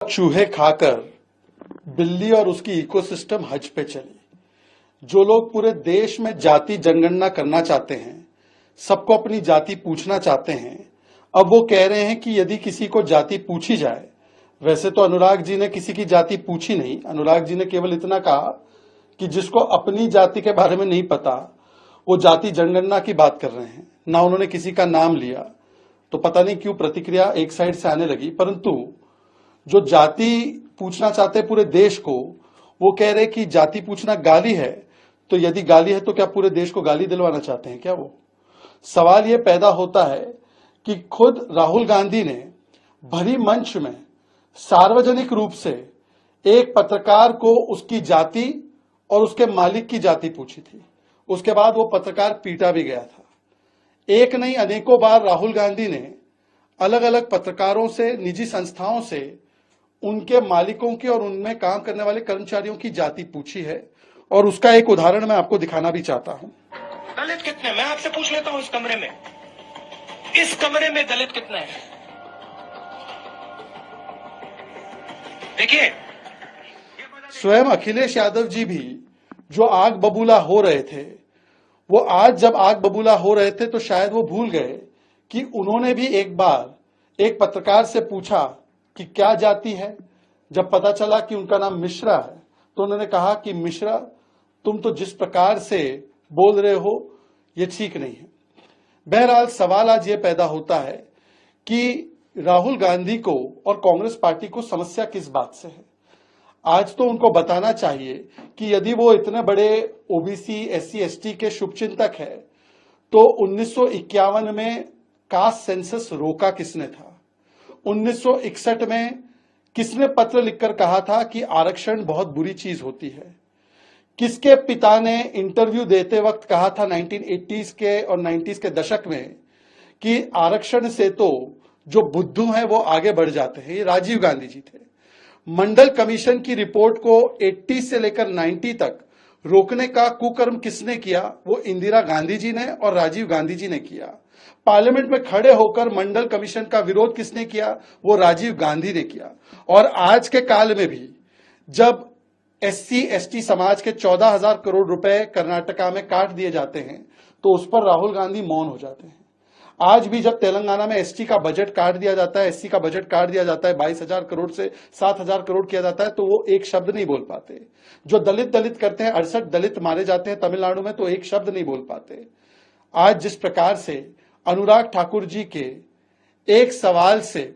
चूहे खाकर बिल्ली और उसकी इकोसिस्टम हज पे चली। जो लोग पूरे देश में जाति जनगणना करना चाहते हैं, सबको अपनी जाति पूछना चाहते हैं, अब वो कह रहे हैं कि यदि किसी को जाति पूछी जाए, वैसे तो अनुराग जी ने किसी की जाति पूछी नहीं, अनुराग जी ने केवल इतना कहा कि जिसको अपनी जाति के बारे में नहीं पता वो जाति जनगणना की बात कर रहे हैं, ना उन्होंने किसी का नाम लिया। तो पता नहीं क्यों प्रतिक्रिया एक साइड से आने लगी, परंतु जो जाति पूछना चाहते पूरे देश को, वो कह रहे कि जाति पूछना गाली है। तो यदि गाली है तो क्या पूरे देश को गाली दिलवाना चाहते हैं क्या वो? सवाल ये पैदा होता है कि खुद राहुल गांधी ने भरी मंच में सार्वजनिक रूप से एक पत्रकार को उसकी जाति और उसके मालिक की जाति पूछी थी। उसके बाद वो पत्रकार पीटा भी गया था। एक नहीं अनेकों बार राहुल गांधी ने अलग अलग पत्रकारों से, निजी संस्थाओं से उनके मालिकों की और उनमें काम करने वाले कर्मचारियों की जाति पूछी है, और उसका एक उदाहरण मैं आपको दिखाना भी चाहता हूं। दलित कितने? मैं आपसे पूछ लेता हूं, इस कमरे में दलित कितने हैं? देखिए, स्वयं अखिलेश यादव जी भी जो आग बबूला हो रहे थे, वो आज जब आग बबूला हो रहे थे तो शायद वो भूल गए कि उन्होंने भी एक बार एक पत्रकार से पूछा कि क्या जाति है। जब पता चला कि उनका नाम मिश्रा है तो उन्होंने कहा कि मिश्रा, तुम तो जिस प्रकार से बोल रहे हो ये ठीक नहीं है। बहरहाल सवाल आज ये पैदा होता है कि राहुल गांधी को और कांग्रेस पार्टी को समस्या किस बात से है। आज तो उनको बताना चाहिए कि यदि वो इतने बड़े ओबीसी, एससी, एसटी के शुभचिंतक है तो 1951 में कास्ट सेंसस रोका किसने था? 1961 में किसने पत्र लिखकर कहा था कि आरक्षण बहुत बुरी चीज होती है? किसके पिता ने इंटरव्यू देते वक्त कहा था 1980s के और 90s के दशक में कि आरक्षण से तो जो बुद्धू हैं वो आगे बढ़ जाते हैं? ये राजीव गांधी जी थे। मंडल कमीशन की रिपोर्ट को 80 से लेकर 90 तक रोकने का कुकर्म किसने किया? वो इंदिरा गांधी जी ने और राजीव गांधी जी ने किया। पार्लियामेंट में खड़े होकर मंडल कमीशन का विरोध किसने किया? वो राजीव गांधी ने किया। और आज के काल में भी जब एससी एसटी समाज के 14,000 करोड़ रुपए कर्नाटका में काट दिए जाते हैं तो उस पर राहुल गांधी मौन हो जाते हैं। आज भी जब तेलंगाना में एसटी का बजट काट दिया जाता है, एससी का बजट काट दिया जाता है, 22,000 करोड़ से 7,000 करोड़ किया जाता है, तो वो एक शब्द नहीं बोल पाते। जो दलित दलित करते हैं, 68 दलित मारे जाते हैं तमिलनाडु में, तो एक शब्द नहीं बोल पाते। आज जिस प्रकार से अनुराग ठाकुर जी के एक सवाल से,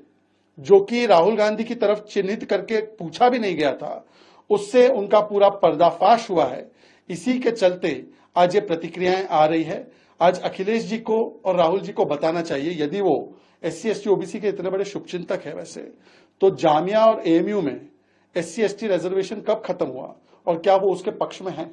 जो कि राहुल गांधी की तरफ चिन्हित करके पूछा भी नहीं गया था, उससे उनका पूरा पर्दाफाश हुआ है। इसी के चलते आज ये प्रतिक्रियाएं आ रही है। आज अखिलेश जी को और राहुल जी को बताना चाहिए, यदि वो एससी एसटी ओबीसी के इतने बड़े शुभचिंतक है वैसे, तो जामिया और एएमयू में एससी एसटी रिजर्वेशन कब खत्म हुआ और क्या वो उसके पक्ष में है?